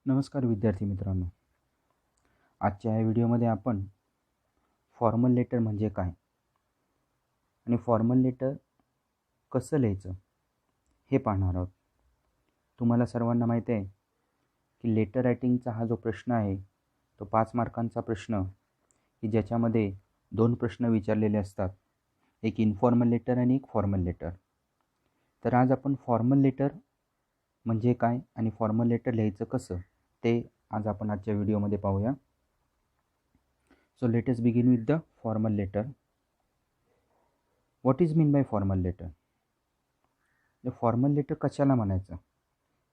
नमस्कार विद्यार्थी मित्रांनो. आजच्या या व्हिडिओमध्ये आपण फॉर्मल लेटर म्हणजे काय आणि फॉर्मल लेटर कसं लिहायचं हे पाहणार आहोत. तुम्हाला सर्वांना माहीत आहे की लेटर रायटिंगचा हा जो प्रश्न आहे तो 5 मार्कांचा प्रश्न की ज्याच्यामध्ये 2 प्रश्न विचारलेले असतात. एक इन्फॉर्मल लेटर आणि एक फॉर्मल लेटर. तर आज आपण फॉर्मल लेटर म्हणजे काय आणि फॉर्मल लेटर लिहायचं कसं ते आज आपण आजच्या व्हिडिओमध्ये पाहूया. So let us begin with the formal letter. What is mean by formal letter? The formal letter कशाला म्हणायचं?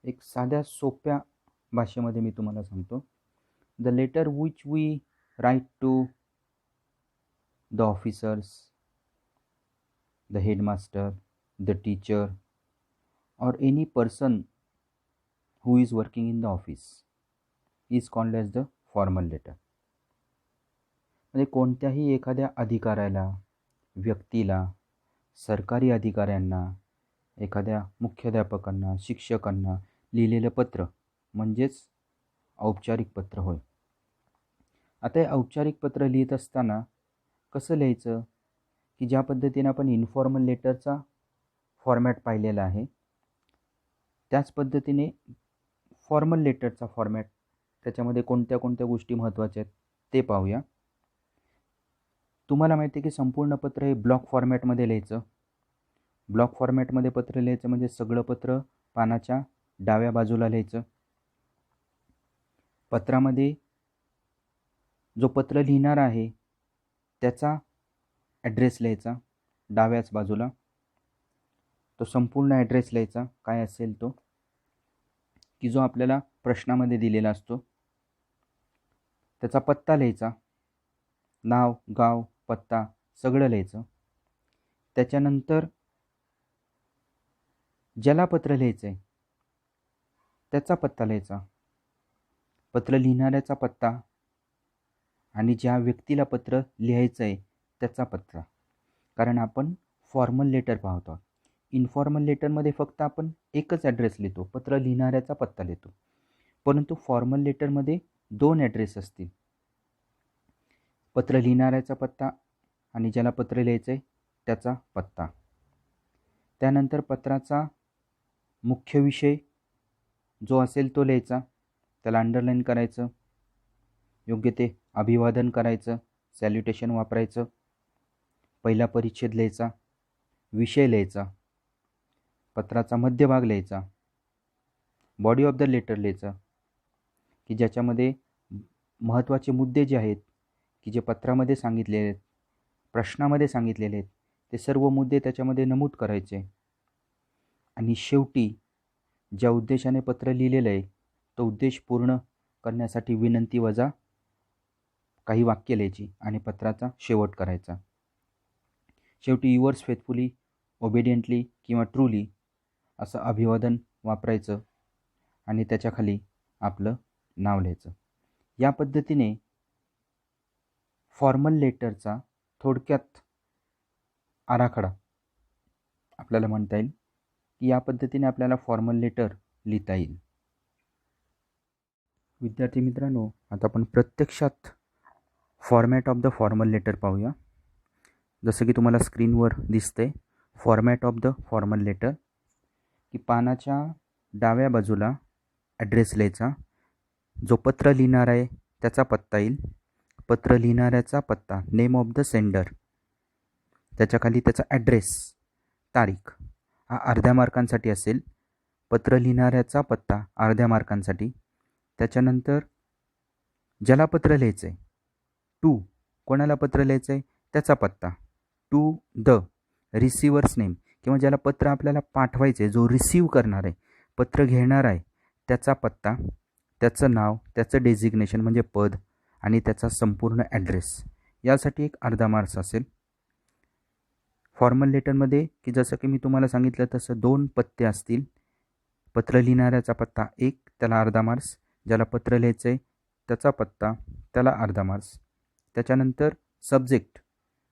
एक साध्या सोप्या भाषेमध्ये मी तुम्हाला सांगतो. The letter which we write to the officers, the headmaster, the teacher or any person who is working in the office is called as the formal letter. म्हणजे कोणत्याही एखाद्या अधिकाऱ्याला, व्यक्तीला, सरकारी अधिकाऱ्यांना, एखाद्या मुख्याध्यापकांना, शिक्षकांना लिहिलेलं पत्र म्हणजेच औपचारिक पत्र होय. आता हे औपचारिक पत्र लिहित असताना कसं लिहायचं की ज्या पद्धतीने आपण इन्फॉर्मल लेटरचा फॉर्मॅट पाहिलेला आहे त्याच पद्धतीने फॉर्मल लेटरचा फॉर्मॅट, त्याच्यामध्ये कोणत्या कोणत्या गोष्टी महत्त्वाच्या आहेत ते पाहूया. तुम्हाला माहिती आहे की संपूर्ण पत्र हे ब्लॉक फॉर्मॅटमध्ये लिहायचं. ब्लॉक फॉर्मॅटमध्ये पत्र लिहायचं म्हणजे सगळं पत्र पानाच्या डाव्या बाजूला लिहायचं. पत्रामध्ये जो पत्र लिहिणार आहे त्याचा ॲड्रेस लिहायचा डाव्याच बाजूला. तो संपूर्ण ॲड्रेस लिहायचा काय असेल तो की जो आपल्याला प्रश्नामध्ये दिलेला असतो. त्याचा पत्ता लिहायचा, नाव, गाव, पत्ता सगळं लिहायचं. त्याच्यानंतर ज्याला पत्र लिहायचं आहे त्याचा पत्ता लिहायचा, पत्र लिहिणाऱ्याचा पत्ता आणि ज्या व्यक्तीला पत्र लिहायचं आहे त्याचा पत्ता. कारण आपण फॉर्मल लेटर पाहतो. इन्फॉर्मल लेटरमध्ये फक्त आपण एकच ॲड्रेस लिहितो, पत्र लिहिणाऱ्याचा पत्ता लिहितो. परंतु फॉर्मल लेटरमध्ये 2 ॲड्रेस असतील, पत्र लिहिणाऱ्याचा पत्ता आणि ज्याला पत्र लिहायचं आहे त्याचा पत्ता. त्यानंतर पत्राचा मुख्य विषय जो असेल तो लिहायचा, त्याला अंडरलाईन करायचं, योग्य ते अभिवादन करायचं, सॅल्युटेशन वापरायचं. पहिला परिच्छेद लिहायचा, विषय लिहायचा, पत्राचा मध्यभाग लिहायचा, बॉडी ऑफ द लेटर लिहायचा की ज्याच्यामध्ये महत्त्वाचे मुद्दे जे आहेत की जे पत्रामध्ये सांगितलेले आहेत, प्रश्नामध्ये सांगितलेले आहेत, ते सर्व मुद्दे त्याच्यामध्ये नमूद करायचे. आणि शेवटी ज्या उद्देशाने पत्र लिहिलेलं आहे तो उद्देश पूर्ण करण्यासाठी विनंती वजा काही वाक्य लिहायची आणि पत्राचा शेवट करायचा. शेवटी युअर्स फेथफुली, ओबिडियंटली किंवा ट्रूली असं अभिवादन वापरायचं आणि त्याच्याखाली आपलं नाव लिहायचं. या पद्धतीने फॉर्मल लेटरचा थोडक्यात आराखडा आपल्याला म्हणता येईल की या पद्धतीने आपल्याला फॉर्मल लेटर लिहिता येईल. विद्यार्थी मित्रांनो, आता आपण प्रत्यक्षात format of the formal letter पाहूया. जसं की तुम्हाला स्क्रीनवर दिसतंय format of the formal letter की पानाच्या डाव्या बाजूला ॲड्रेस लिहायचा, जो पत्र लिहिणार आहे त्याचा पत्ता येईल, पत्र लिहिणाऱ्याचा पत्ता, नेम ऑफ द सेंडर, त्याच्याखाली त्याचा ॲड्रेस, तारीख हा अर्ध्या मार्कांसाठी असेल, पत्र लिहिणाऱ्याचा पत्ता अर्ध्या मार्कांसाठी. त्याच्यानंतर ज्याला पत्र लिहायचं आहे, टू कोणाला पत्र लिहायचं आहे त्याचा पत्ता, टू द रिसिवर्स नेम किंवा ज्याला पत्र आपल्याला पाठवायचं आहे, जो रिसीव करणार आहे, पत्र घेणार आहे त्याचा पत्ता, त्याचं नाव, त्याचं डेजिग्नेशन म्हणजे पद आणि त्याचा संपूर्ण ॲड्रेस. यासाठी एक अर्धा मार्क्स असेल. फॉर्मल लेटरमध्ये की जसं की मी तुम्हाला सांगितलं तसं 2 पत्ते असतील. पत्र लिहिणाऱ्याचा पत्ता 1 त्याला अर्धा मार्क्स, ज्याला पत्र लिहायचं आहे त्याचा पत्ता त्याला अर्धा मार्क्स. त्याच्यानंतर सब्जेक्ट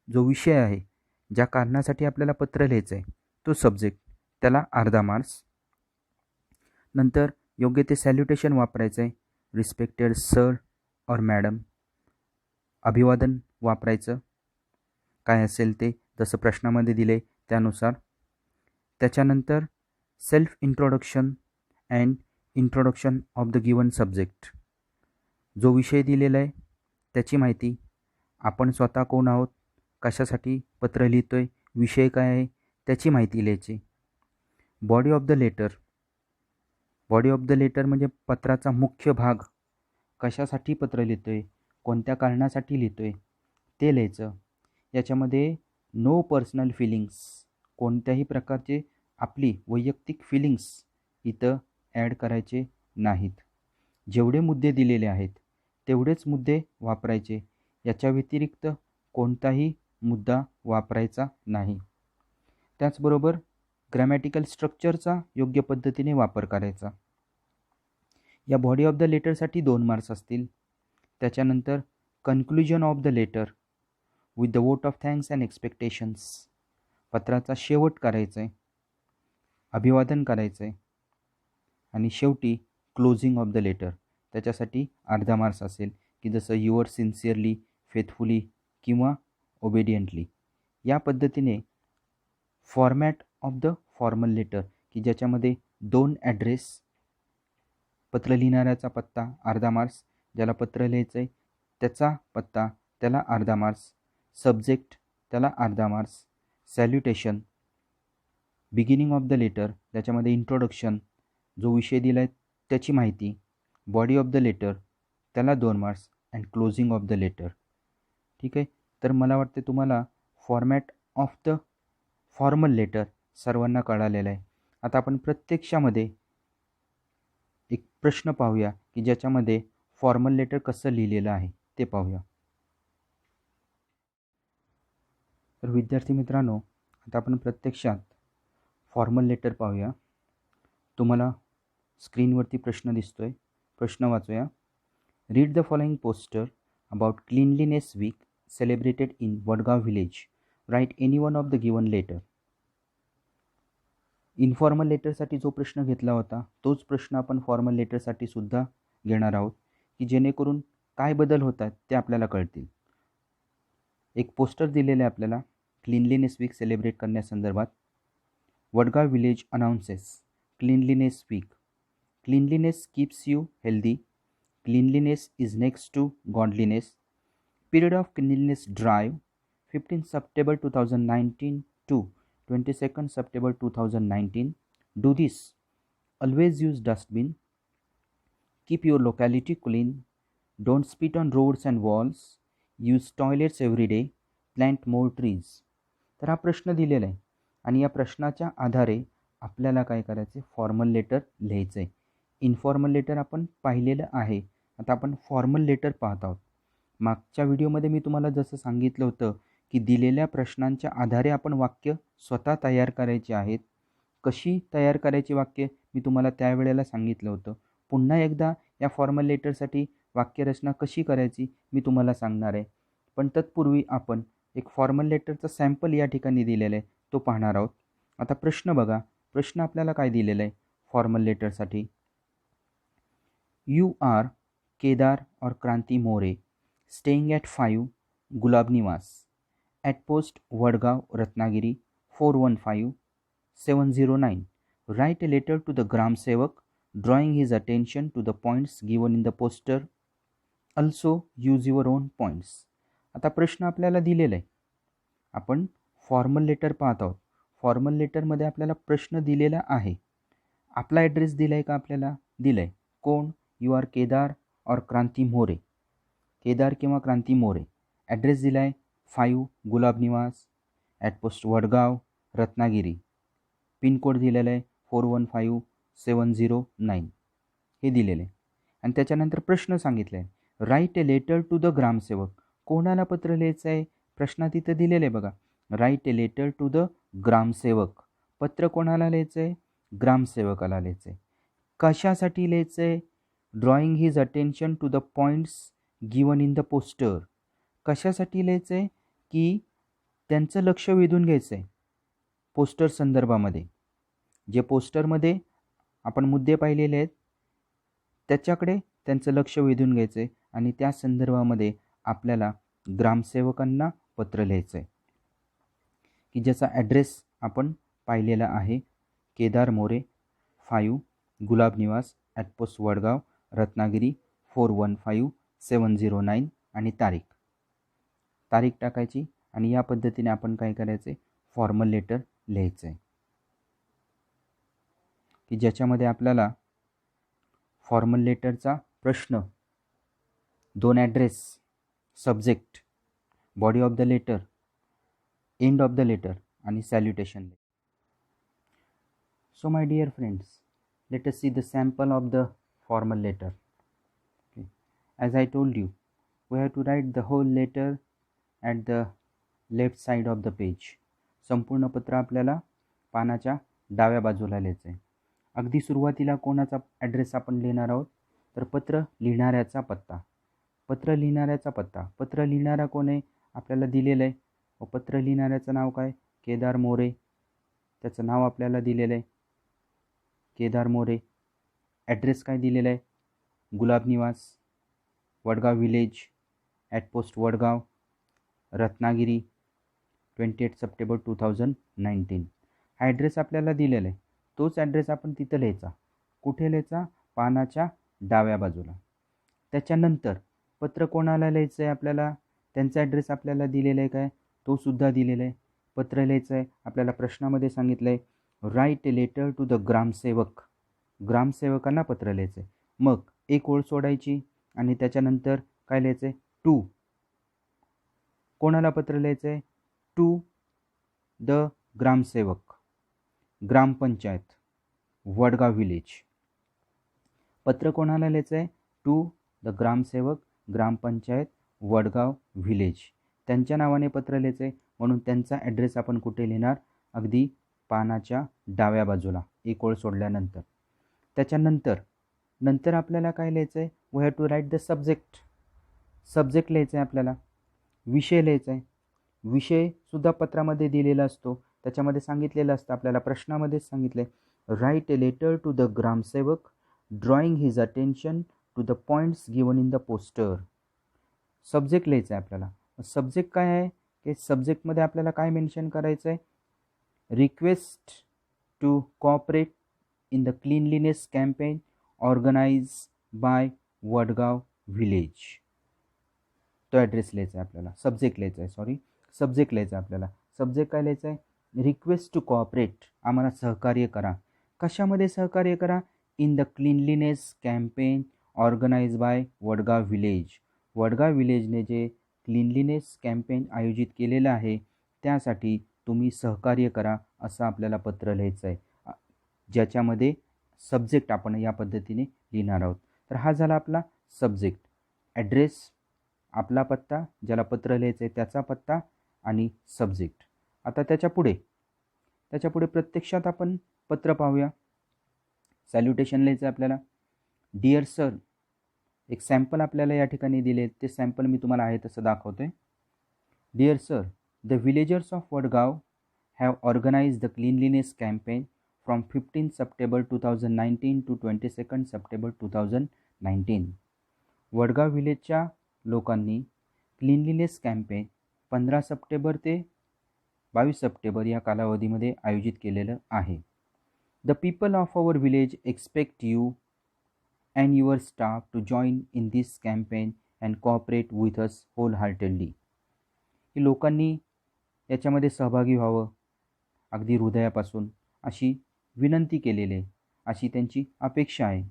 जो विषय आहे, ज्या कारणासाठी आपल्याला पत्र लिहायचं आहे तो सब्जेक्ट, त्याला अर्धा मार्क्स. नंतर योग्य ते सॅल्युटेशन वापरायचं आहे, रिस्पेक्टेड सर और मॅडम, अभिवादन वापरायचं, काय असेल ते जसं प्रश्नामध्ये दिले त्यानुसार. त्याच्यानंतर self introduction and introduction of the given subject, जो विषय दिलेला आहे त्याची माहिती, आपण स्वतः कोण आहोत, कशासाठी पत्र लिहितो आहे, विषय काय आहे त्याची माहिती लिहायची. Body of the letter, body of the letter म्हणजे पत्राचा मुख्य भाग, कशासाठी पत्र लिहितो आहे, कोणत्या कारणासाठी लिहितो आहे ते लिहायचं. याच्यामध्ये नो पर्सनल फिलिंग्स, कोणत्याही प्रकारचे आपली वैयक्तिक फिलिंग्स इथं ॲड करायचे नाहीत. जेवढे मुद्दे दिलेले आहेत तेवढेच मुद्दे वापरायचे, याच्या व्यतिरिक्त कोणताही मुद्दा वापरायचा नाही. त्याचबरोबर ग्रॅमॅटिकल स्ट्रक्चरचा योग्य पद्धतीने वापर करायचा. या बॉडी ऑफ द लेटरसाठी 2 मार्क्स असतील. त्याच्यानंतर conclusion of the letter with the vote of thanks and expectations, पत्राचा शेवट करायचं आहे, अभिवादन करायचं आहे. आणि शेवटी क्लोजिंग ऑफ द लेटर, त्याच्यासाठी अर्धा मार्क्स असेल की जसं युअर सिन्सिअरली, फेथफुली किंवा ओबेडियंटली. या पद्धतीने format of the formal letter, की ज्याच्यामध्ये 2 ॲड्रेस, पत्र लिहिणाऱ्याचा पत्ता अर्धा मार्क्स, ज्याला पत्र लिहायचं आहे त्याचा पत्ता त्याला अर्धा मार्क्स, सब्जेक्ट त्याला अर्धा marks, salutation, beginning of the letter ज्याच्यामध्ये इंट्रोडक्शन, जो विषय दिला आहे त्याची माहिती, बॉडी ऑफ द लेटर त्याला 2 marks and closing of the letter. ठीक आहे. तर मला वाटते तुम्हाला format of the formal letter सर्वांना कळालेलं आहे. आता आपण प्रत्यक्षामध्ये एक प्रश्न पाहूया की ज्याच्यामध्ये फॉर्मल लेटर कसं लिहिलेलं आहे ते पाहूया. तर विद्यार्थी मित्रांनो, आता आपण प्रत्यक्षात फॉर्मल लेटर पाहूया. तुम्हाला स्क्रीनवरती प्रश्न दिसतोय, प्रश्न वाचूया. Read the following poster about cleanliness week celebrated in Vadgaon village. Write any one of the given letter. Informal लेटरसाठी जो प्रश्न घेतला होता तोच प्रश्न आपण फॉर्मल लेटरसाठी सुद्धा घेणार आहोत, की जेणेकरून काय बदल होतात ते आपल्याला कळतील. एक पोस्टर दिलेलं आहे आपल्याला क्लीनलीनेस वीक सेलिब्रेट करण्यासंदर्भात. Vadgaon village announces cleanliness week. Cleanliness keeps you healthy. Cleanliness is next to godliness. Period of cleanliness drive 15 September 2019 to 22nd September 2019. Do this. Always use dustbin. Keep your locality clean. Don't spit on roads and walls. Use toilets every day. Plant more trees. तर हा प्रश्न दिलेला आहे आणि या प्रश्नाच्या आधारे आपल्याला काय करायचं आहे, फॉर्मल लेटर लिहायचं आहे. इन्फॉर्मल लेटर आपण पाहिलेलं आहे. आता आपण फॉर्मल लेटर पाहत आहोत. मागच्या व्हिडिओमध्ये मी तुम्हाला जसं सांगितलं होतं की दिलेल्या प्रश्नांच्या आधारे आपण वाक्य स्वतः तयार करायची आहेत. कशी तयार करायची वाक्य मी तुम्हाला त्यावेळेला सांगितलं होतं. पुन्हा एकदा या फॉर्मल लेटरसाठी वाक्यरचना कशी करायची मी तुम्हाला सांगणार आहे. पण तत्पूर्वी आपण एक फॉर्मल लेटरचा सॅम्पल या ठिकाणी दिलेला आहे तो पाहणार आहोत. आता प्रश्न बघा, प्रश्न आपल्याला काय दिलेला आहे फॉर्मल लेटरसाठी. यू आर केदार और क्रांती More staying at 5 Gulab Niwas at post Vadgaon Ratnagiri 415709. Write a letter to the Gram Sevak drawing his attention to the points given in the poster. Also use your own points. आता प्रश्न आपल्याला दिलेला आहे. आपण formal letter पाहत आहोत. Formal लेटरमध्ये आपल्याला प्रश्न दिलेला आहे. आपला ॲड्रेस दिला आहे का आपल्याला? दिला आहे. कोण? यू आर केदार और क्रांती मोरे. केदार किंवा क्रांती मोरे. ॲड्रेस दिला आहे 5 Gulab Niwas at post Vadgaon Ratnagiri. Pincode दिलेला आहे 415709 हे दिलेलं आहे. आणि त्याच्यानंतर प्रश्न सांगितला आहे write a letter to the gramsevak. कोणाला पत्र लिहायचं आहे? प्रश्नात इथं दिलेलं आहे बघा, write a letter to the gramsevak. पत्र कोणाला लिहायचं आहे? ग्रामसेवकाला लिहायचं आहे. कशासाठी लिहायचं आहे? Drawing his attention to the points given in the poster. कशासाठी लिहायचं आहे? की त्यांचं लक्ष वेधून घ्यायचं आहे पोस्टर संदर्भामध्ये. जे पोस्टरमध्ये आपण मुद्दे पाहिलेले आहेत त्याच्याकडे त्यांचं लक्ष वेधून घ्यायचं आहे आणि त्या संदर्भामध्ये आपल्याला ग्रामसेवकांना पत्र लिहायचं आहे की ज्याचा ॲड्रेस आपण पाहिलेला आहे, केदार मोरे 5 गुलाब निवास @पोस्ट वडगाव रत्नागिरी 415709 आणि तारीख टाकायची आणि या पद्धतीने आपण काय करायचं आहे, फॉर्मल लेटर लिहायचं आहे की ज्याच्यामध्ये आपल्याला फॉर्मल लेटरचा प्रश्न, 2 address, subject, body of the letter, end of the letter आणि salutation. So my dear friends, let us see the sample of the formal letter. Okay. As I told you, we have to write the whole letter at the left side of the page. संपूर्ण पत्र आपल्याला पानाच्या डाव्या बाजूला लिहायचं आहे. अगदी सुरुवातीला कोणाचा ॲड्रेस आपण लिहिणार आहोत, तर पत्र लिहिणाऱ्याचा पत्ता. पत्र लिहिणारा कोण आहे आपल्याला दिलेलं आहे. व पत्र लिहिणाऱ्याचं नाव काय, केदार मोरे. त्याचं नाव आपल्याला दिलेलं आहे केदार मोरे. ॲड्रेस काय दिलेला आहे, Gulab Niwas Vadgaon village @at post Vadgaon Ratnagiri 28 September 2019. हा ॲड्रेस आपल्याला दिलेला आहे. तोच ॲड्रेस आपण तिथं लिहायचा. कुठे लिहायचा, पानाच्या डाव्या बाजूला. त्याच्यानंतर पत्र कोणाला लिहायचं आहे आपल्याला, त्यांचा ॲड्रेस आपल्याला दिलेला आहे काय, तो सुद्धा दिलेला आहे. पत्र लिहायचं आहे आपल्याला प्रश्नामध्ये सांगितलं आहे, write a letter to the gramsevak. ग्रामसेवकांना पत्र लिहायचं आहे. मग एक ओळ सोडायची आणि त्याच्यानंतर काय लिहायचं आहे, टू. कोणाला पत्र लिहायचं आहे, टू द ग्रामसेवक, ग्रामपंचायत वडगाव विलेज. पत्र कोणाला लिहायचं आहे, टू द ग्रामसेवक ग्रामपंचायत वडगाव विलेज. त्यांच्या नावाने पत्र लिहायचं आहे म्हणून त्यांचा ॲड्रेस आपण कुठे लिहिणार, अगदी पानाच्या डाव्या बाजूला एक ओळ सोडल्यानंतर. त्याच्यानंतर आपल्याला काय लिहायचं आहे, we have to write the subject लिहायचं आहे आपल्याला. विषय लिहायचा आहे. विषयसुद्धा पत्रामध्ये दिलेला असतो. त्याच्यामध्ये सांगितलेलं असतं आपल्याला, प्रश्नामध्येच सांगितलं आहे, write a letter to the gramsevak drawing his attention to the points given in the poster. Subject लिहायचं आहे आपल्याला. सब्जेक्ट काय आहे, की सब्जेक्टमध्ये आपल्याला काय मेन्शन करायचं आहे, request to cooperate in the cleanliness campaign organise by Vadgaon village. तो ॲड्रेस लिहायचा आहे आपल्याला. सब्जेक्ट लिहायचा आहे आपल्याला. सब्जेक्ट काय लिहायचं आहे, रिक्वेस्ट टू कोऑपरेट, आम्हाला सहकार्य करा. कशामध्ये सहकार्य करा, in the cleanliness campaign organise by Vadgaon village. Vadgaon विलेजने जे क्लीनलीनेस कॅम्पेन आयोजित केलेलं आहे त्यासाठी तुम्ही सहकार्य करा असं आपल्याला पत्र लिहायचं आहे, ज्याच्यामध्ये सब्जेक्ट आपण या पद्धतीने लिहिणार आहोत. तर हा झाला आपला सब्जेक्ट. ॲड्रेस आपला पत्ता, ज्याला पत्र लिहायचं आहे त्याचा पत्ता आणि सब्जेक्ट. आता त्याच्यापुढे प्रत्यक्षात आपण पत्र पाहूया. सॅल्युटेशन लिहायचं आहे आपल्याला. डिअर सर, एक सॅम्पल आपल्याला या ठिकाणी दिले, ते सॅम्पल मी तुम्हाला आहे तसं दाखवतो आहे. Dear sir, the villagers of Vadgaon have organise the cleanliness campaign from 15 September 2019 to 22 September 2019. Vadgaon विलेजच्या लोकांनी क्लीनलीनेस कॅम्पेन 15 सप्टेंबर ते 22 सप्टेंबर या कालावधीमध्ये आयोजित केलेलं आहे. The people of our village expect you and your staff to join in this campaign and cooperate with us wholeheartedly. की लोकांनी याच्यामध्ये सहभागी व्हावं अगदी हृदयापासून अशी विनंती केलेली आहे, अशी त्यांची अपेक्षा आहे.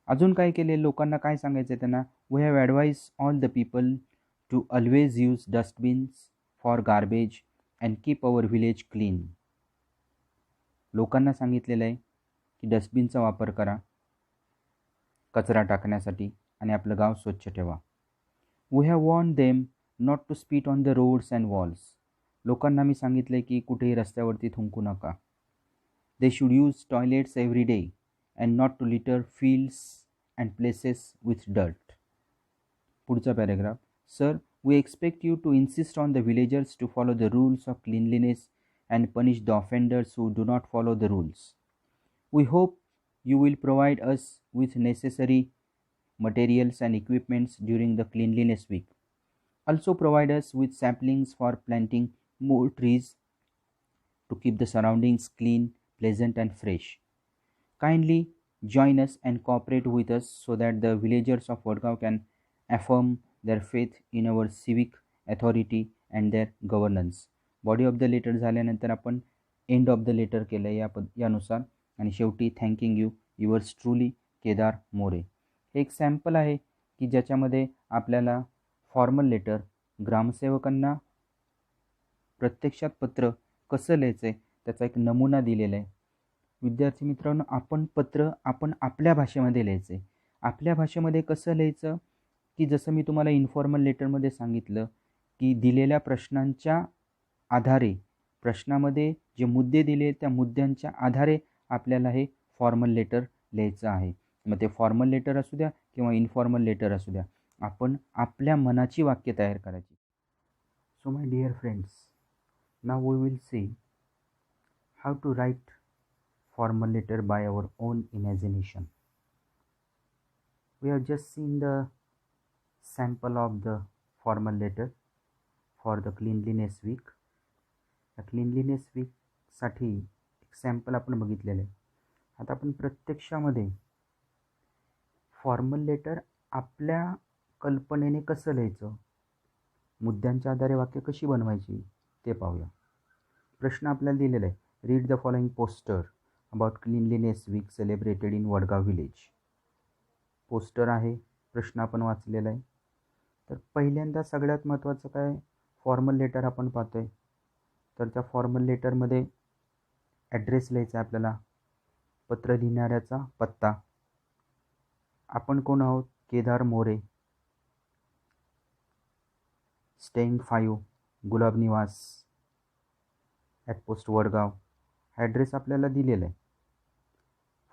अजून काय केले, लोकांना काय सांगायचं आहे त्यांना, we have advise all the people to always use dustbins for garbage and keep our village clean. लोकांना सांगितलेलं आहे की डस्टबिनचा वापर करा कचरा टाकण्यासाठी आणि आपलं गाव स्वच्छ ठेवा. We have warn them not to spit on the roads and walls. लोकांना मी सांगितलं आहे की कुठेही रस्त्यावरती थुंकू नका. They should use toilets every day and not to litter fields and places with dirt. पुढचा paragraph. Sir, we expect you to insist on the villagers to follow the rules of cleanliness and punish the offenders who do not follow the rules. We hope you will provide us with necessary materials and equipments during the cleanliness week. Also provide us with saplings for planting more trees to keep the surroundings clean, pleasant and fresh. Kindly join us and cooperate with us so that the villagers of Vadgaon can affirm their faith in our civic authority and their governance. Body of the letter झाल्यानंतर आपण end of the letter केलं यानुसार आणि शेवटी thanking you yours truly Kedar More. हे एक sample आहे की ज्याच्यामध्ये आपल्याला फॉर्मल लेटर ग्रामसेवकांना प्रत्यक्षात पत्र कसं लिहायचं आहे त्याचा एक नमुना दिलेला आहे. विद्यार्थी मित्रांनो, पत्र आपण आपल्या भाषेमध्ये लिहायचं आहे. आपल्या भाषेमध्ये कसं लिहायचं की जसं मी तुम्हाला इन्फॉर्मल लेटरमध्ये सांगितलं की दिलेल्या प्रश्नांच्या आधारे, प्रश्नामध्ये जे मुद्दे दिले त्या मुद्द्यांच्या आधारे आपल्याला हे फॉर्मल लेटर लिहायचं आहे. मग ते फॉर्मल लेटर असू द्या किंवा इन्फॉर्मल लेटर असू द्या, आपण आपल्या मनाची वाक्य तयार करायची. So my dear friends, now we will see how to write formal letter by our own imagination. We have just seen the sample of the formal letter for the cleanliness week. The cleanliness week साठी एक sample आपण बघितलेलं आहे. आता आपण प्रत्यक्षामध्ये formal letter आपल्या कल्पनेने कसं लिहायचं, मुद्द्यांच्या आधारे वाक्य कशी बनवायची ते पाहूया. प्रश्न आपल्याला दिलेला आहे, read the following poster about cleanliness week celebrated in Vadgaon village. Poster आहे, प्रश्न आपण वाचलेला आहे. तर पहिल्यांदा सगळ्यात महत्त्वाचं काय, फॉर्मल लेटर आपण पाहतो आहे. तर त्या फॉर्मल लेटरमध्ये ॲड्रेस लिहायचा आहे आपल्याला, पत्र लिहिणाऱ्याचा पत्ता, आपण कोण आहोत, Kedar More, staying 5 Gulab Niwas at post Vadgaon. Address आपल्याला दिलेला आहे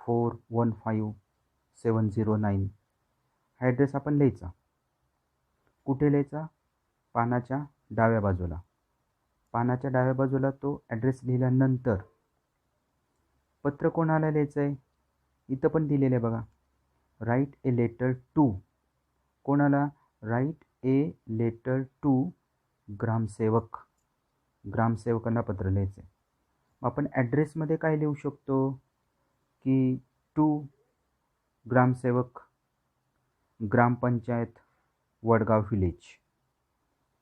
415709. हा ॲड्रेस आपण लिहायचा. कुठे लिहायचा, पानाच्या डाव्या बाजूला. पानाच्या डाव्या बाजूला तो ॲड्रेस लिहिल्यानंतर पत्र कोणाला लिहायचं आहे, इथं पण दिलेलं आहे बघा, राईट ए लेटर टू. कोणाला, राईट ए लेटर टू ग्रामसेवक. ग्रामसेवकांना पत्र लिहायचं आहे. आपण ॲड्रेसमध्ये काय लिहू शकतो की टू ग्रामसेवक ग्रामपंचायत वडगाव विलेज.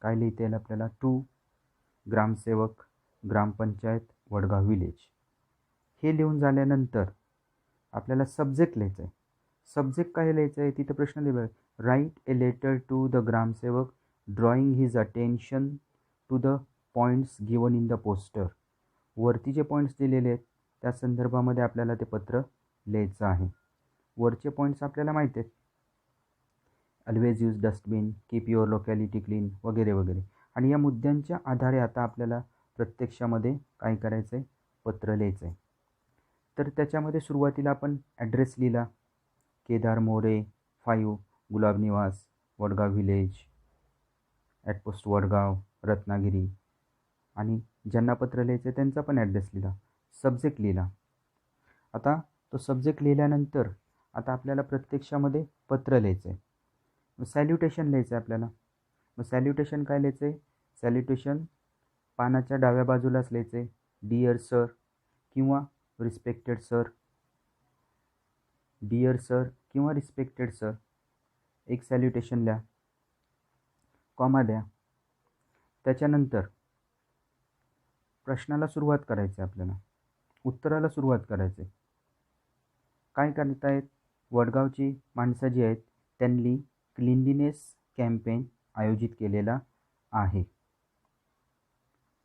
काय लिहिता येईल आपल्याला, टू ग्रामसेवक ग्रामपंचायत वडगाव विलेज. हे लिहून झाल्यानंतर आपल्याला सब्जेक्ट लिहायचं आहे. सब्जेक्ट काय लिहायचं आहे, तिथं प्रश्न दिला, write a letter to the gramsevak drawing his attention to the points given in the poster. वरती जे पॉईंट्स दिलेले आहेत त्या संदर्भामध्ये आपल्याला ते पत्र लिहायचं आहे. वरचे पॉईंट्स आपल्याला माहीत आहेत, always use dustbin, keep your locality clean वगैरे वगैरे. आणि या मुद्द्यांच्या आधारे आता आपल्याला प्रत्यक्षामध्ये काय करायचं आहे, पत्र लिहायचं आहे. तर त्याच्यामध्ये सुरुवातीला आपण ॲड्रेस लिहिला, Kedar More 5 Gulab Niwas Vadgaon village at post Vadgaon Ratnagiri. आणि ज्यांना पत्र लिहायचं आहे त्यांचा पण ॲड्रेस लिहिला, सब्जेक्ट लिहिला. आता तो सब्जेक्ट लिहिल्यानंतर आता आपल्याला प्रत्यक्षामध्ये पत्र लिहायचं आहे. मग सॅल्युटेशन लिहायचं आहे आपल्याला. मग सॅल्युटेशन काय लिहायचं आहे, सॅल्युटेशन पानाच्या डाव्या बाजूलाच लिहायचं आहे, डिअर सर किंवा रिस्पेक्टेड सर. डिअर सर किंवा रिस्पेक्टेड सर एक सॅल्युटेशन लिहा, कॉमा द्या. त्याच्यानंतर प्रश्नाला सुरुवात करायची आहे आपल्याला, उत्तराला सुरुवात करायची आहे. काय करत आहेत, वडगावची माणसं जी आहेत त्यांनी क्लीनलीनेस कॅम्पेन आयोजित केलेला आहे.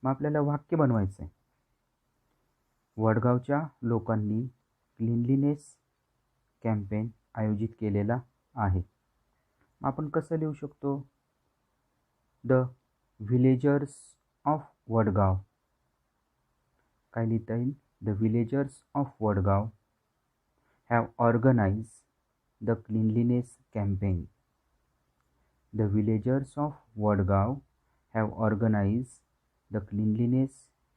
मग आपल्याला वाक्य बनवायचं आहे, वडगावच्या लोकांनी क्लीनलीनेस कॅम्पेन आयोजित केलेला आहे. मग आपण कसं लिहू शकतो, द व्हिलेजर्स ऑफ वडगाव. काय लिहिता येईल, the villagers of Vadgaon have organised the cleanliness campaign. The villagers of Vadgaon have organised the cleanliness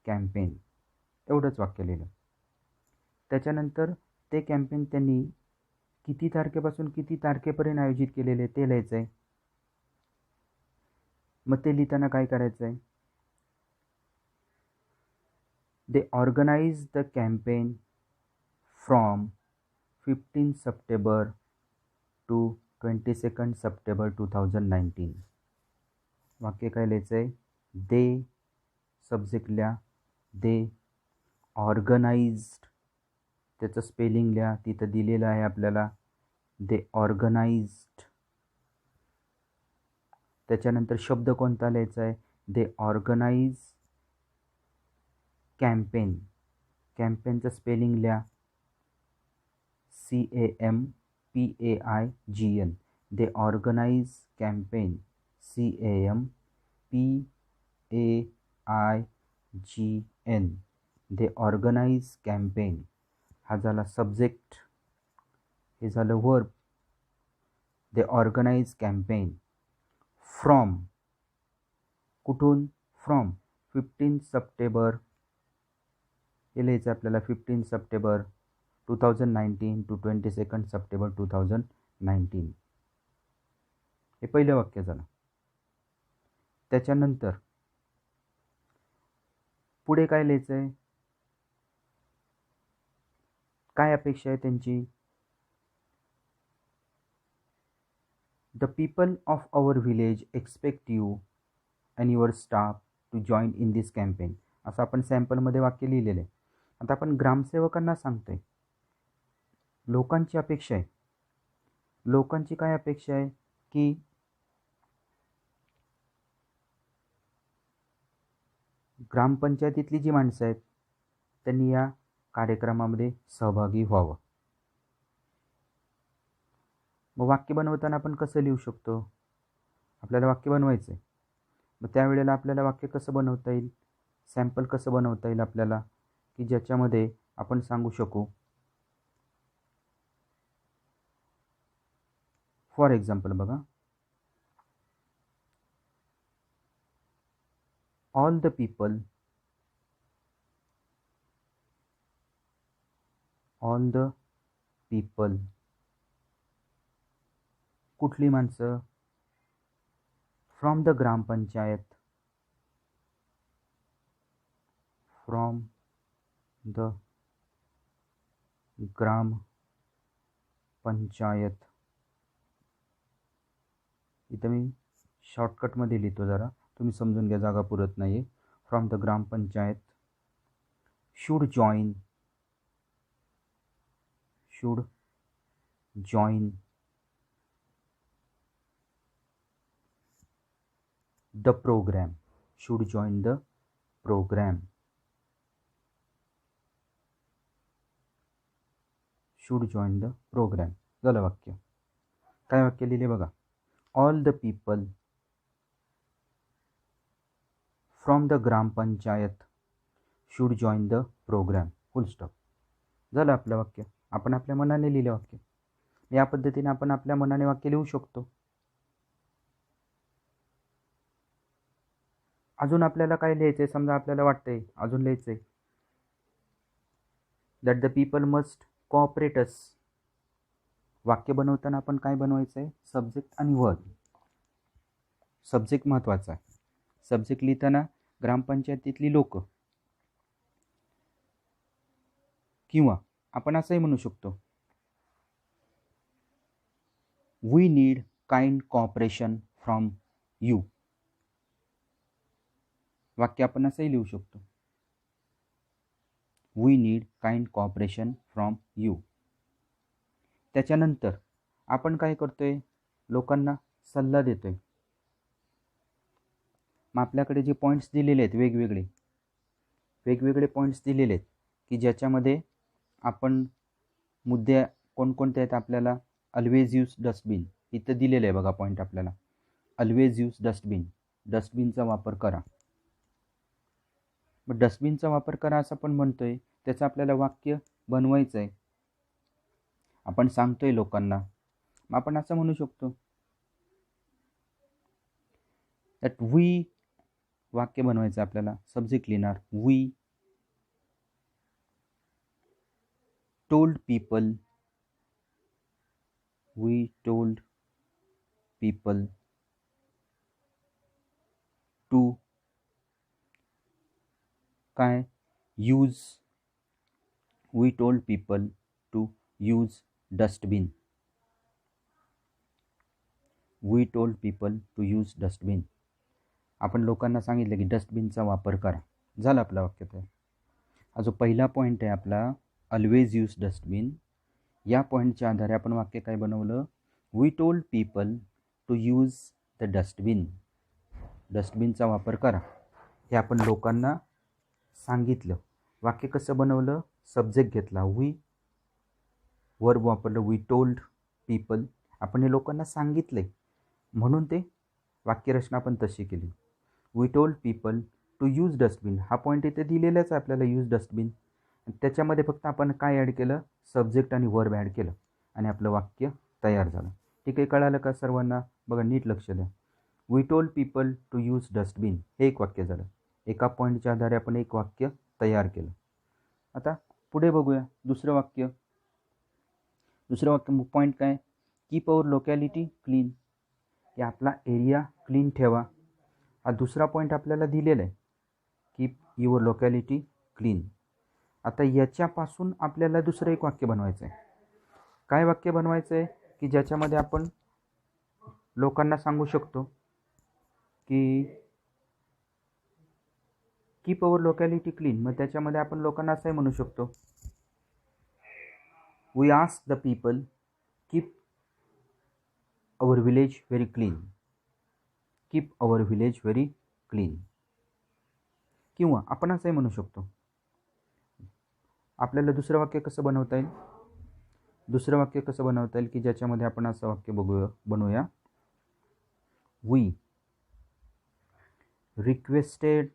campaign. एवढंच वाक्य लिहिलं. त्याच्यानंतर ते कॅम्पेन त्यांनी किती तारखेपासून किती तारखेपर्यंत आयोजित केलेले ते लिहायचं आहे. मग ते लिहिताना काय करायचं आहे, they organise the campaign from 15 September to 22 September 2019. वाक्य काय लिहायचं आहे, दे सब्जेक्ट लिहा, दे ऑर्गनाइज्ड, त्याचं स्पेलिंग लिहा, तिथं दिलेलं आहे आपल्याला, दे ऑर्गनाइज्ड. त्याच्यानंतर शब्द कोणता लिहायचा आहे, दे ऑर्गनाइज कॅम्पेन. कॅम्पेनचं स्पेलिंग लिहा, CAMPAIGN. They organise campaign, CAMPAIGN. They organise campaign. हा झाला सब्जेक्ट, हे झालं verb. They organise campaign from, कुठून, फ्रॉम 15 सप्टेंबर, हे लिहायचं आपल्याला 15 सप्टेंबर 2019 टू 22 सप्टेंबर 2019. हे पहिलं वाक्य झालं. त्याच्यानंतर पुढे काय लिहायचं आहे, काय अपेक्षा आहे त्यांची, the people of our village expect you and your staff to join in this campaign. असं आपण सॅम्पलमध्ये वाक्य लिहिलेलं आहे. आता आपण ग्रामसेवकांना सांगतोय, लोकांची अपेक्षा आहे. लोकांची काय अपेक्षा आहे की ग्रामपंचायतीतली जी माणसं आहेत त्यांनी या कार्यक्रमामध्ये सहभागी व्हावं. मग वाक्य बनवताना आपण कसं लिहू शकतो, आपल्याला वाक्य बनवायचं आहे. मग त्यावेळेला आपल्याला वाक्य कसं बनवता येईल, सॅम्पल कसं बनवता येईल आपल्याला, की ज्याच्यामध्ये आपण सांगू शकू, फॉर एक्झाम्पल बघा, all the people, all the people, कुठली माणसं, from the gram panchayat, from the gram panchayat. इथं मी शॉर्टकटमध्ये लिहितो, जरा तुम्ही समजून घ्या, जागा पुरत नाही आहे. From the gram panchayat should join, should join the programme, should join the programme, should join the programme. झालं वाक्य. काय वाक्य लिहिले बघा, all the people from the gram panchayat should join the programme, full stop. झालं आपलं वाक्य. आपण आपल्या मनाने लिहिलं वाक्य. या पद्धतीने आपण आपल्या मनाने वाक्य लिहू शकतो. अजून आपल्याला काय लिहायचं आहे, समजा आपल्याला वाटतंय अजून लिहायचं आहे, that the people must cooperate us. वाक्य बनवताना आपण काय बनवायचं आहे, सब्जेक्ट आणि वर्ब. सब्जेक्ट महत्त्वाचा आहे. सब्जेक्ट लिहिताना ग्रामपंचायतीतली लोक, किंवा आपण असंही म्हणू शकतो, we need kind cooperation from you. वाक्य आपण असंही लिहू शकतो, we need kind cooperation from you. त्याच्यानंतर आपण काय करतोय, लोकांना सल्ला देतोय. मग आपल्याकडे जे पॉईंट्स दिलेले आहेत, वेगवेगळे पॉईंट्स दिलेले आहेत, की ज्याच्यामध्ये आपण मुद्दे कोणकोणते आहेत आपल्याला, ऑलवेज यूज डस्टबिन, इथं दिलेलं आहे बघा पॉईंट आपल्याला, ऑलवेज यूज डस्टबिन, डस्टबिनचा वापर करा. मग डस्टबिनचा वापर करा असं आपण म्हणतोय, त्याचं आपल्याला वाक्य बनवायचं आहे. आपण सांगतोय लोकांना, मग आपण असं म्हणू शकतो, दॅट वी, वाक्य बनवायचं आपल्याला, सब्जेक्ट लिहिणार, we told people we told people to काय use, we told people to use dustbin, we told people to use dustbin. आपण लोकांना सांगितलं की डस्टबिनचा वापर करा. झालं आपलं वाक्य तयार. हा जो पहिला पॉईंट आहे आपला ऑलवेज यूज डस्टबिन, या पॉईंटच्या आधारे आपण वाक्य काय बनवलं, we told people to use the dustbin, डस्टबिनचा वापर करा, हे आपण लोकांना सांगितलं. वाक्य कसं बनवलं, सब्जेक्ट घेतला वी, वर्ब वापरलं वी टोल्ड पीपल, आपण हे लोकांना सांगितले म्हणून ते वाक्यरचना आपण तशी केली. We told people to use dustbin, हा पॉईंट इथे दिलेलाच आहे आपल्याला, यूज डस्टबिन. त्याच्यामध्ये फक्त आपण काय ॲड केलं, सब्जेक्ट आणि वर्ब ॲड केलं आणि आपलं वाक्य तयार झालं. ठीक आहे, कळालं का सर्वांना? बघा नीट लक्ष द्या. We told people to use dustbin हे एक वाक्य झालं. एका पॉईंटच्या आधारे आपण एक वाक्य तयार केलं. आता पुढे बघूया दुसरं वाक्य. दुसरं वाक्य पॉईंट काय, कीप अवर लोकॅलिटी क्लीन, की आपला एरिया क्लीन ठेवा. हा दुसरा पॉईंट आपल्याला दिलेला आहे, कीप युअर लोकॅलिटी क्लीन. आता याच्यापासून आपल्याला दुसरं एक वाक्य बनवायचं आहे. काय वाक्य बनवायचं आहे की ज्याच्यामध्ये आपण लोकांना सांगू शकतो की कीप अवर लोकॅलिटी क्लीन. मग त्याच्यामध्ये आपण लोकांना असंही म्हणू शकतो, we ask the people keep our village very clean, keep our village very clean. किंवा आपण असंही म्हणू शकतो, आपल्याला दुसरं वाक्य कसं बनवता येईल, दुसरं वाक्य कसं बनवता येईल की ज्याच्यामध्ये आपण असं वाक्य बनवूया, we requested,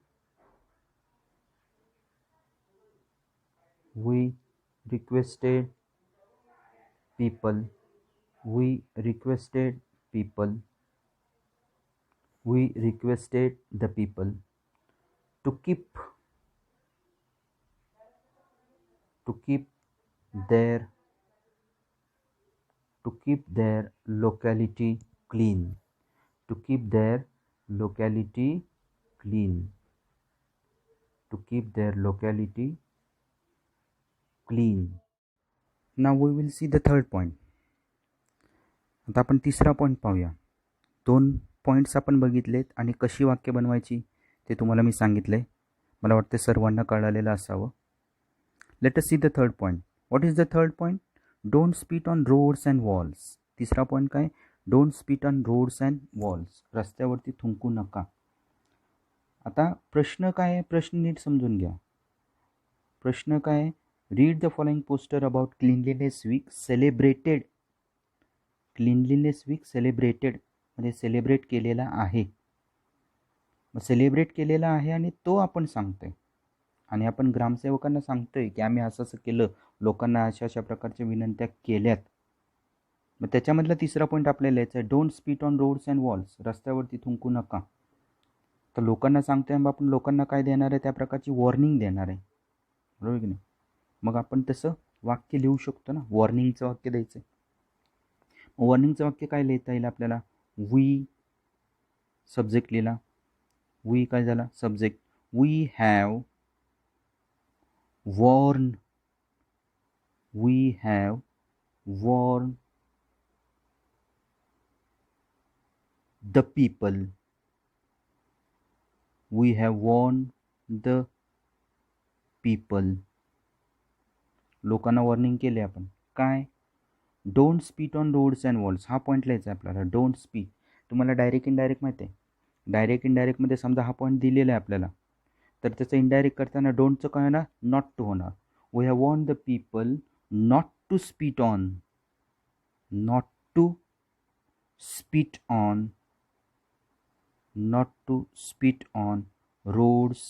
we requested people, we requested people, we requested the people to keep their locality clean, to keep their locality clean, to keep their locality clean. Now we will see the third point. आता आपण तिसरा point पाहूया. 2 points आपण बघितलेत आणि कशी वाक्य बनवायची ते तुम्हाला मी सांगितले. मला वाटते सर्वांना कळालेलं असावं. Let us see the third point. What is the third point, don't spit on roads and walls. तिसरा पॉईंट काय, don't spit on roads and walls, रस्त्यावरती थुंकू नका. आता प्रश्न काय आहे, प्रश्न नीट समजून घ्या. प्रश्न काय, read the following poster about cleanliness week celebrated. Cleanliness week celebrated म्हणजे सेलिब्रेट केलेला आहे. मग सेलिब्रेट केलेला आहे आणि तो आपण सांगतोय आणि आपण ग्रामसेवकांना सांगतोय की आम्ही असं असं केलं, लोकांना अशा अशा प्रकारच्या विनंत्या केल्यात. मग त्याच्यामधला तिसरा पॉईंट आपल्याला यायचा आहे, don't spit on roads and walls, रस्त्यावरती थुंकू नका. तर लोकांना सांगतोय मग आपण लोकांना काय देणार आहे, त्या प्रकारची वॉर्निंग देणार आहे, बरोबर की नाही. मग आपण तसं वाक्य लिहू शकतो ना, वॉर्निंगचं वाक्य द्यायचं आहे. वॉर्निंगचं वाक्य काय लिहिता येईल आपल्याला, वी सब्जेक्ट लिहिला, वी काय झाला subject, we have warned, we have warned the people, we have warned the people. लोकांना वॉर्निंग केले आपण. काय, don't spit on roads and walls, हा पॉईंट लिहायचा आहे आपल्याला. डोंट स्पीट, तुम्हाला डायरेक्ट इनडायरेक्ट माहिती आहे. डायरेक्ट इनडायरेक्टमध्ये समजा हा पॉईंट दिलेला आहे आपल्याला, तर त्याचं इनडायरेक्ट करताना डोंटचं काय होणार, नॉट टू होणार. We have warned the people not to spit on, not to spit on, not to spit on roads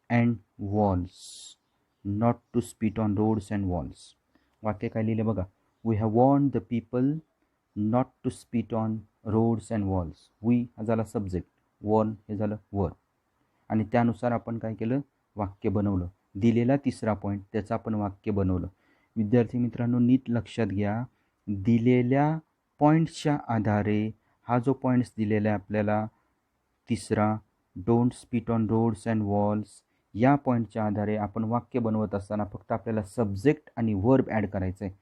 and walls, not to spit on roads and walls. वाक्य काय लिहिलं बघा, we have warned the people not to spit on roads and walls. We हा झाला subject, warn हे झालं verb, आणि त्यानुसार आपण काय केलं, वाक्य बनवलं. दिलेला तिसरा पॉईंट त्याचं आपण वाक्य बनवलं. विद्यार्थी मित्रांनो नीट लक्षात घ्या, दिलेल्या पॉईंट्सच्या आधारे हा जो पॉईंट्स दिलेला आहे आपल्याला तिसरा, don't spit on roads and walls, या पॉईंटच्या आधारे आपण वाक्य बनवत असताना फक्त आपल्याला सब्जेक्ट आणि वर्ब ॲड करायचं आहे.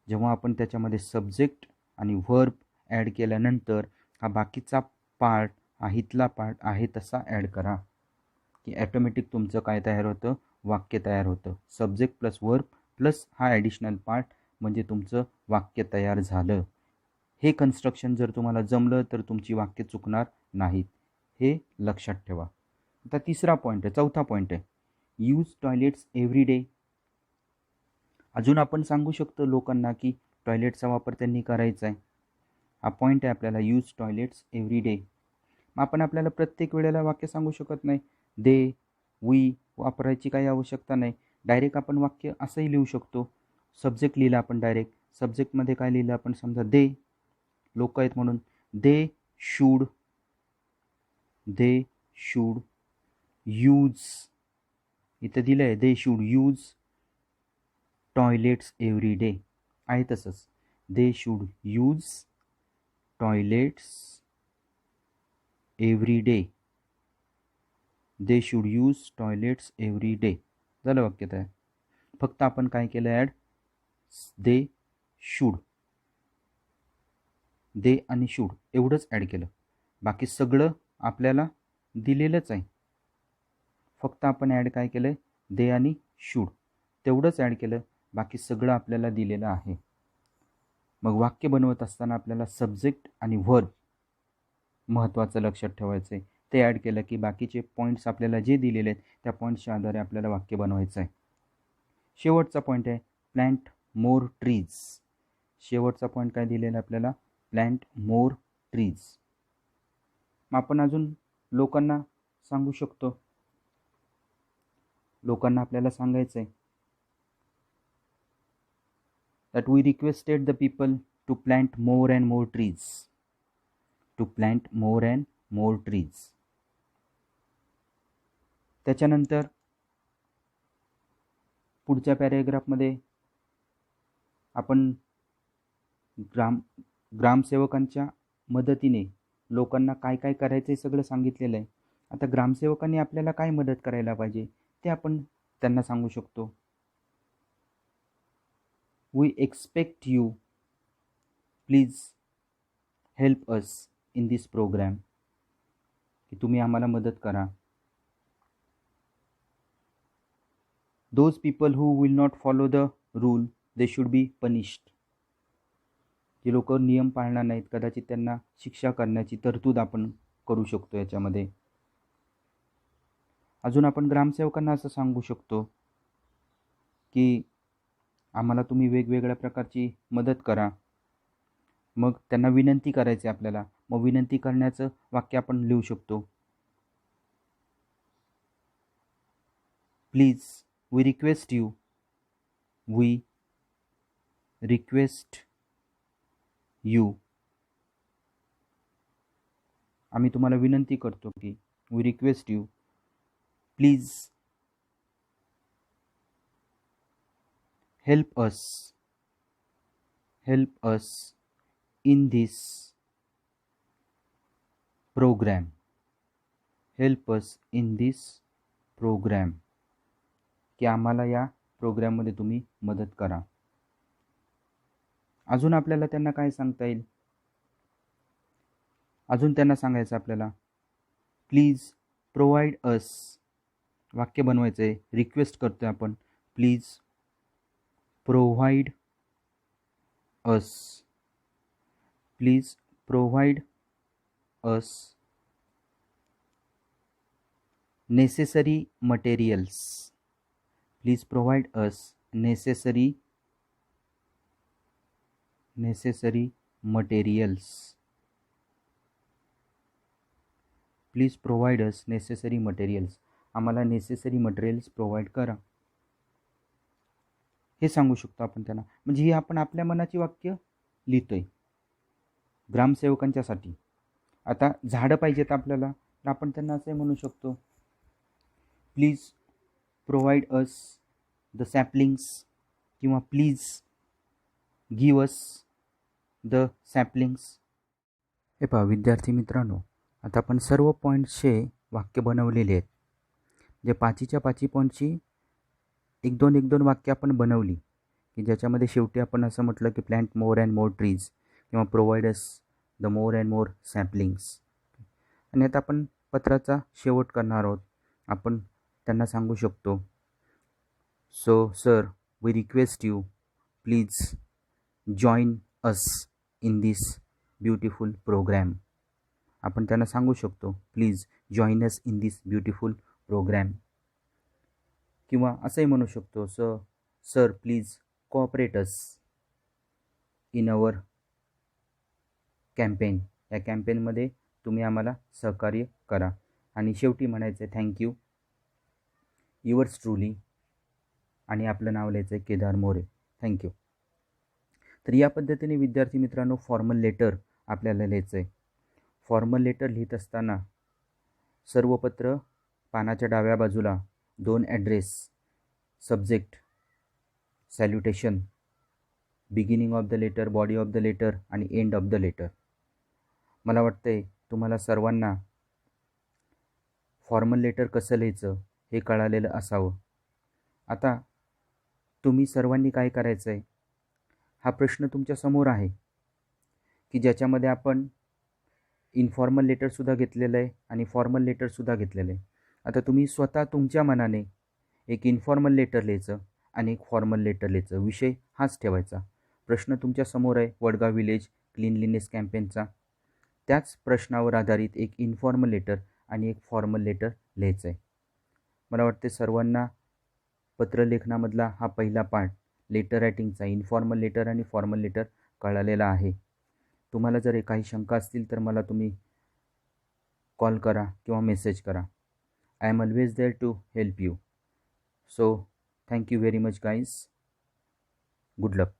जेव्हा आपण त्याच्यामध्ये सब्जेक्ट आणि वर्ब ॲड केल्यानंतर हा बाकीचा पार्ट, हा इथला पार्ट आहे तसा ॲड करा, की ॲटोमॅटिक तुमचं काय तयार होतं, वाक्य तयार होतं. सब्जेक्ट प्लस वर्ब प्लस हा ॲडिशनल पार्ट म्हणजे तुमचं वाक्य तयार झालं. हे कन्स्ट्रक्शन जर तुम्हाला जमलं तर तुमची वाक्य चुकणार नाहीत, हे लक्षात ठेवा. आता तिसरा पॉईंट आहे, चौथा पॉईंट आहे, यूज टॉयलेट्स एव्हरी डे. अजून आपण सांगू शकतो लोकांना की टॉयलेटचा वापर त्यांनी करायचा आहे. हा पॉईंट आहे आपल्याला, यूज टॉयलेट्स एव्हरी डे. मग आपण आपल्याला प्रत्येक वेळेला वाक्य सांगू शकत नाही. दे, वी वापरायची काही आवश्यकता नाही. डायरेक्ट आपण वाक्य असंही लिहू शकतो. सब्जेक्ट लिहिला आपण डायरेक्ट. सब्जेक्टमध्ये काय लिहिलं आपण, समजा दे, लोक आहेत म्हणून दे शूड यूज, इथं दिलं आहे दे should use toilets every day, आहे तसंच. दे should use toilets every day. They should use toilets every day. झालं वाक्य तयार. फक्त आपण काय केलं ॲड, दे शूड, दे आणि शूड एवढंच ॲड केलं. बाकी सगळं आपल्याला दिलेलंच आहे. फक्त आपण ॲड काय केलं आहे, दे आणि शूड तेवढंच ॲड केलं. बाकी सगळं आपल्याला दिलेलं आहे. मग वाक्य बनवत असताना आपल्याला सब्जेक्ट आणि व्हर्ब महत्त्वाचं लक्षात ठेवायचं आहे. ते ॲड केलं की बाकीचे पॉईंट्स आपल्याला जे दिलेले आहेत त्या पॉईंट्सच्या आधारे आपल्याला वाक्य बनवायचं आहे. शेवटचा पॉईंट आहे, प्लॅन्ट मोर ट्रीज. शेवटचा पॉईंट काय दिलेला आहे आपल्याला, प्लॅन्ट मोर ट्रीज. मग आपण अजून लोकांना सांगू शकतो. लोकांना आपल्याला सांगायचं आहे that we requested the people to plant more and more trees. To plant more and more trees. त्याच्यानंतर पुढच्या पॅरेग्राफमध्ये आपण ग्रामसेवकांच्या मदतीने लोकांना काय काय करायचं आहे सगळं सांगितलेलं आहे. आता ग्रामसेवकांनी आपल्याला काय मदत करायला पाहिजे ते आपण त्यांना सांगू शकतो. We expect you, please help us in this program. की तुम्ही आम्हाला मदत करा. Those people who will not follow the rule, they should be punished. जे लोक नियम पाळणार नाहीत कदाचित त्यांना शिक्षा करण्याची तरतूद आपण करू शकतो याच्यामध्ये. अजून आपण ग्रामसेवकांना असं सांगू शकतो की आम्हाला तुम्ही वेगवेगळ्या प्रकारची मदत करा. मग त्यांना विनंती करायची आपल्याला. मग विनंती करण्याचं वाक्य आपण लिहू शकतो, please we request you, we request you. आम्ही तुम्हाला विनंती करतो की we request you, please help us in this program. Help us in this program. की आम्हाला या प्रोग्राममध्ये तुम्ही मदत करा. अजून आपल्याला त्यांना काय सांगता येईल, अजून त्यांना सांगायचं आपल्याला, प्लीज प्रोव्हाइड अस. वाक्य बनवायचं आहे, रिक्वेस्ट करतोय आपण, please provide us. Please provide us necessary materials. Please provide us necessary materials. Please provide us necessary materials. आम्हाला नेसेसरी मटेरियल्स प्रोव्हाइड करा, हे सांगू शकतो आपण त्यांना. म्हणजे ही आपण आपल्या मनाची वाक्य लिहितोय ग्रामसेवकांच्यासाठी. आता झाडं पाहिजेत आपल्याला, तर आपण त्यांना असे म्हणू शकतो, प्लीज प्रोव्हाइड अस द सॅपलिंग्स, किंवा प्लीज गिव अस द सॅपलिंग्स. हे पहा विद्यार्थी मित्रांनो, आता आपण सर्व पॉईंट्सचे वाक्य बनवलेले आहेत. जे पाचीच्या पाची पॉईंटची एक दोन वाक्य आपण बनवली, की ज्याच्यामध्ये शेवटी आपण असं म्हटलं की plant more and more trees किंवा provide us the more and more saplings. आणि आता आपण पत्राचा शेवट करणार आहोत. आपण त्यांना सांगू शकतो, so sir we request you please join us in this beautiful programme. आपण त्यांना सांगू शकतो, please join us in this beautiful programme. किंवा असंही म्हणू शकतो, sir please cooperate us in our campaign. या कॅम्पेनमध्ये तुम्ही आम्हाला सहकार्य करा. आणि शेवटी म्हणायचं आहे थँक्यू, युअर्स ट्रूली, आणि आपलं नाव लिहायचं आहे केदार मोरे. थँक्यू. तर या पद्धतीने विद्यार्थी मित्रांनो फॉर्मल लेटर आपल्याला लिहायचं आहे. फॉर्मल लेटर लिहित असताना सर्व पत्र पानाच्या डाव्या बाजूला 2 address, subject, salutation, beginning of the letter, body of the letter आणि एंड ऑफ द लेटर. मला वाटतंय तुम्हाला सर्वांना फॉर्मल लेटर कसं लिहायचं हे कळालेलं असावं. आता तुम्ही सर्वांनी काय करायचं आहे, हा प्रश्न तुमच्यासमोर आहे की ज्याच्यामध्ये आपण इन्फॉर्मल लेटरसुद्धा घेतलेलं आहे आणि फॉर्मल लेटरसुद्धा घेतलेलं आहे. आता तुम्ही स्वतः तुमच्या मनाने एक इन्फॉर्मल लेटर लिहायचं आणि एक फॉर्मल लेटर लिहायचं. विषय हाच ठेवायचा. प्रश्न तुमच्यासमोर आहे वडगाव विलेज क्लीनलीनेस कॅम्पेनचा. त्याच प्रश्नावर आधारित एक इन्फॉर्मल लेटर आणि एक फॉर्मल लेटर लिहायचं आहे. मला वाटते सर्वांना पत्रलेखनामधला हा पहिला पार्ट लेटर रायटिंगचा इन्फॉर्मल लेटर आणि फॉर्मल लेटर कळालेला आहे. तुम्हाला जर काही शंका असतील तर मला तुम्ही कॉल करा किंवा मेसेज करा. I am always there to help you. So thank you very much guys. Good luck.